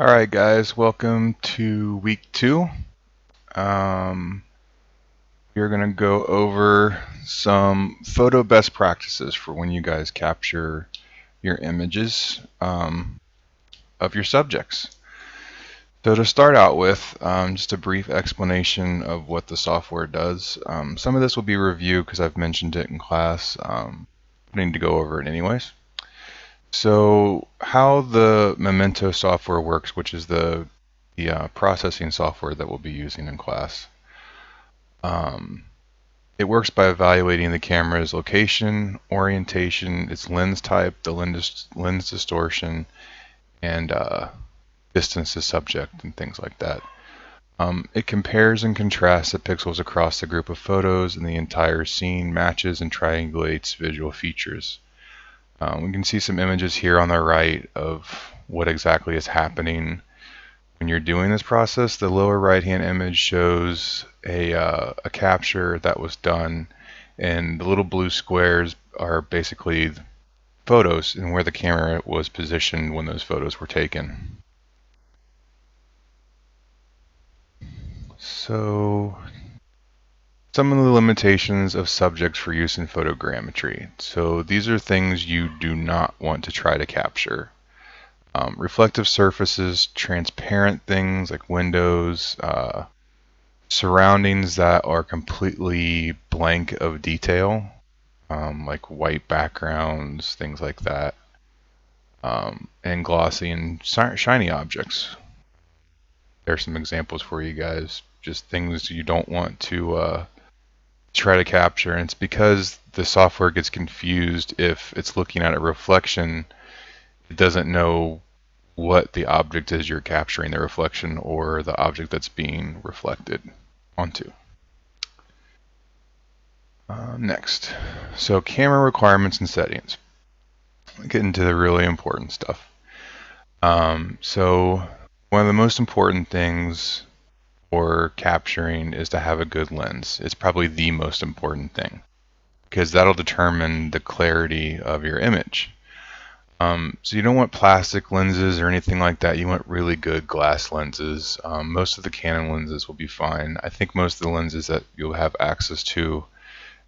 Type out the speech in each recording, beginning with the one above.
Alright guys, welcome to week 2. We're going to go over some photo best practices for when you guys capture your images of your subjects. So to start out with, just a brief explanation of what the software does. Some of this will be review because I've mentioned it in class. I need to go over it anyways. So how the Memento software works, which is the processing software that we'll be using in class. It works by evaluating the camera's location, orientation, its lens type, the lens distortion, and distance to subject and things like that. It compares and contrasts the pixels across the group of photos, and the entire scene matches and triangulates visual features. We can see some images here on the right of what exactly is happening when you're doing this process. The lower right hand image shows a capture that was done, and the little blue squares are basically photos and where the camera was positioned when those photos were taken. So some of the limitations of subjects for use in photogrammetry. So these are things you do not want to try to capture. Reflective surfaces, transparent things like windows, surroundings that are completely blank of detail, like white backgrounds, things like that, and glossy and shiny objects. There's some examples for you guys, just things you don't want to try to capture, and it's because the software gets confused if it's looking at a reflection. It doesn't know what the object is you're capturing, the reflection or the object that's being reflected onto. Next, so camera requirements and settings. Get into the really important stuff. So one of the most important things for capturing is to have a good lens. It's probably the most important thing because that'll determine the clarity of your image. So you don't want plastic lenses or anything like that. You want really good glass lenses. Most of the Canon lenses will be fine. I think most of the lenses that you'll have access to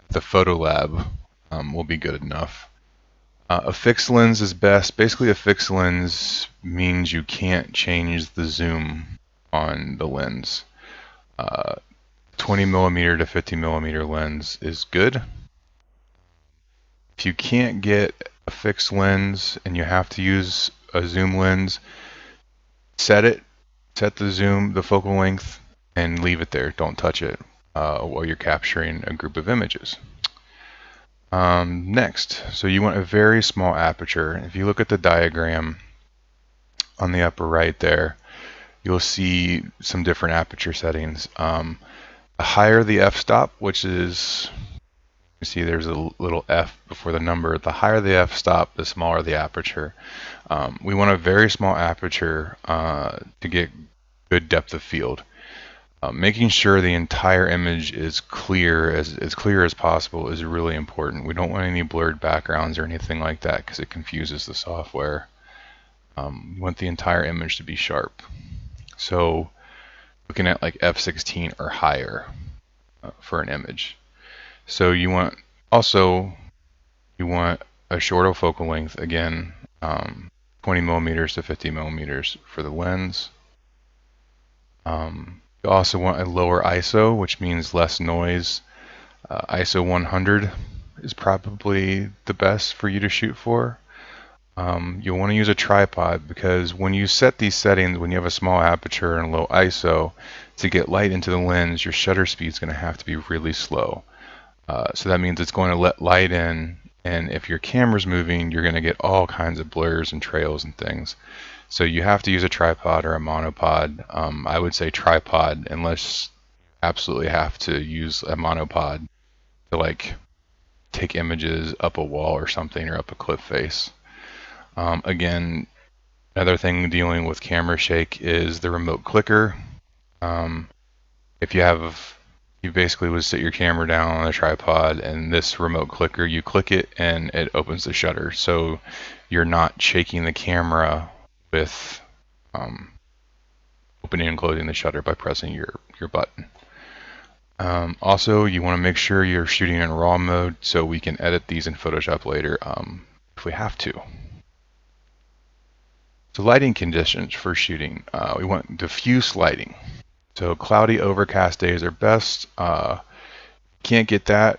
the photo lab will be good enough. A fixed lens is best. Basically, a fixed lens means you can't change the zoom on the lens. 20 millimeter to 50 millimeter lens is good. If you can't get a fixed lens and you have to use a zoom lens, set the zoom, the focal length, and leave it there. Don't touch it while you're capturing a group of images. Next, so you want a very small aperture. If you look at the diagram on the upper right there, you'll see some different aperture settings. The higher the f-stop, which is, you see there's a little f before the number, the higher the f-stop, the smaller the aperture. We want a very small aperture to get good depth of field. Making sure the entire image is clear as possible is really important. We don't want any blurred backgrounds or anything like that because it confuses the software. We want the entire image to be sharp. So looking at like f16 or higher for an image. So you want a shorter focal length, again, 20 millimeters to 50 millimeters for the lens. You also want a lower ISO, which means less noise. ISO 100 is probably the best for you to shoot for. You'll want to use a tripod because when you set these settings, when you have a small aperture and low ISO, to get light into the lens, your shutter speed is going to have to be really slow. So that means it's going to let light in, and if your camera's moving, you're going to get all kinds of blurs and trails and things. So you have to use a tripod or a monopod. I would say tripod unless you absolutely have to use a monopod to like take images up a wall or something or up a cliff face. Again, another thing dealing with camera shake is the remote clicker. If you basically would sit your camera down on a tripod and this remote clicker, you click it and it opens the shutter. So you're not shaking the camera with opening and closing the shutter by pressing your button. Also, you want to make sure you're shooting in RAW mode so we can edit these in Photoshop later if we have to. So lighting conditions for shooting. We want diffuse lighting. So cloudy, overcast days are best. Can't get that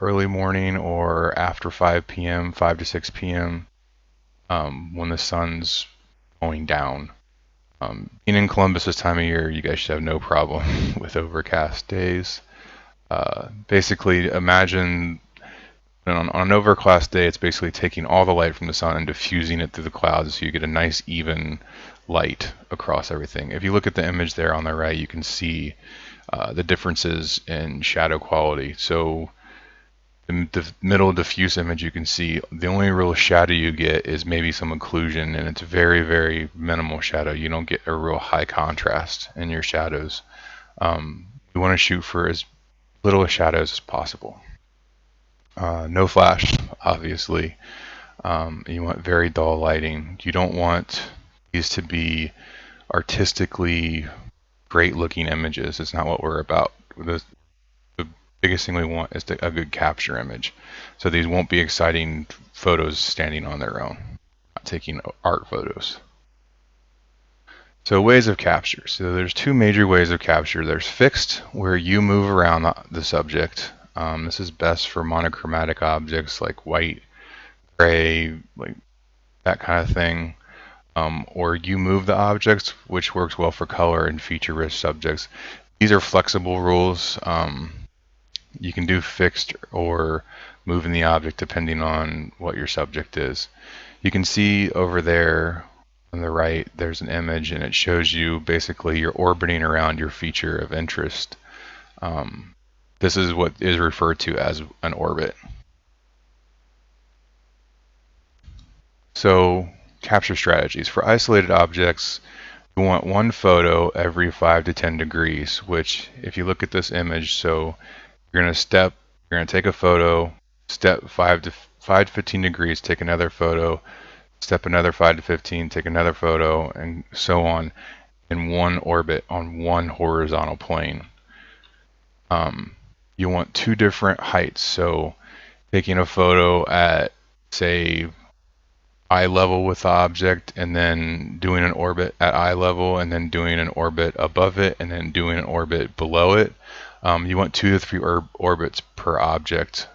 early morning or after 5 p.m., 5 to 6 p.m. When the sun's going down. Being in Columbus this time of year, you guys should have no problem with overcast days. Basically, imagine on an overcast day, it's basically taking all the light from the sun and diffusing it through the clouds so you get a nice even light across everything. If you look at the image there on the right, you can see the differences in shadow quality. So the middle diffuse image, you can see the only real shadow you get is maybe some occlusion, and it's very, very minimal shadow. You don't get a real high contrast in your shadows. You want to shoot for as little shadows as possible. No flash, obviously. You want very dull lighting. You don't want these to be artistically great looking images. It's not what we're about. The biggest thing we want is a good capture image. So these won't be exciting photos standing on their own, not taking art photos. So ways of capture. So there's two major ways of capture. There's fixed, where you move around the subject. This is best for monochromatic objects like white, gray, like that kind of thing. Or you move the objects, which works well for color and feature-rich subjects. These are flexible rules. You can do fixed or moving the object depending on what your subject is. You can see over there on the right, there's an image, and it shows you basically you're orbiting around your feature of interest. This is what is referred to as an orbit. So, capture strategies. For isolated objects, you want one photo every 5 to 10 degrees, which if you look at this image, so you're going to take a photo, step 5 to 15 degrees, take another photo, step another 5 to 15, take another photo, and so on in one orbit on one horizontal plane. You want two different heights, so taking a photo at, say, eye level with the object, and then doing an orbit at eye level, and then doing an orbit above it, and then doing an orbit below it. You want 2 to 3 orbits per object.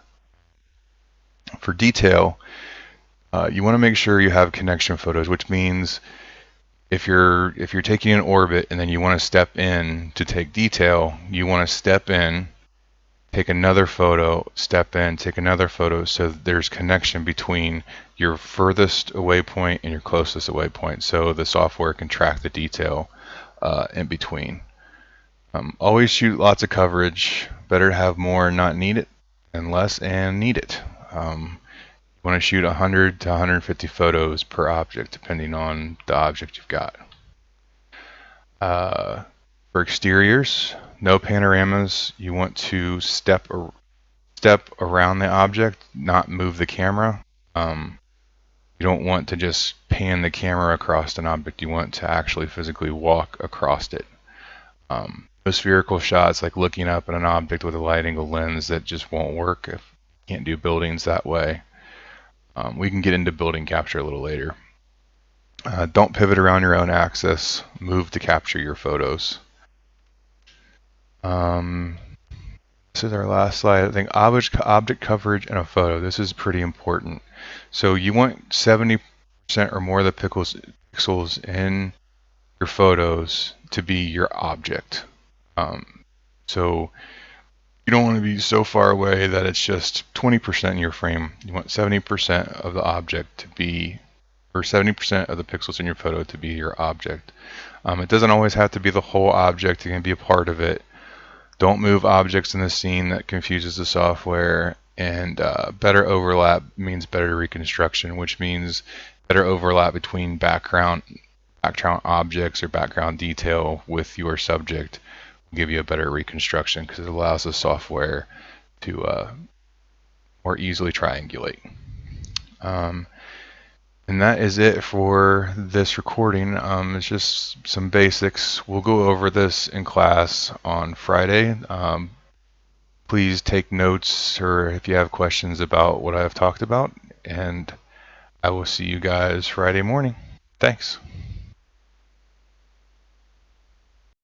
For detail, you want to make sure you have connection photos, which means if you're taking an orbit and then you want to step in to take detail, you want to step in, take another photo, step in, take another photo, so there's connection between your furthest away point and your closest away point, so the software can track the detail in between. Always shoot lots of coverage. Better to have more and not need it than less and need it. You want to shoot 100 to 150 photos per object, depending on the object you've got. For exteriors, no panoramas. You want to step around the object, not move the camera. You don't want to just pan the camera across an object. You want to actually physically walk across it. No spherical shots, like looking up at an object with a wide angle lens, that just won't work. If you can't do buildings that way. We can get into building capture a little later. Don't pivot around your own axis. Move to capture your photos. This is our last slide. I think object coverage in a photo. This is pretty important. So you want 70% or more of the pixels in your photos to be your object. So you don't want to be so far away that it's just 20% in your frame. You want 70% of the object to be, or 70% of the pixels in your photo to be your object. It doesn't always have to be the whole object. It can be a part of it. Don't move objects in the scene. That confuses the software. And better overlap means better reconstruction, which means better overlap between background objects or background detail with your subject will give you a better reconstruction, because it allows the software to more easily triangulate. And that is it for this recording. It's just some basics. We'll go over this in class on Friday. Please take notes or if you have questions about what I've talked about, and I will see you guys Friday morning. Thanks.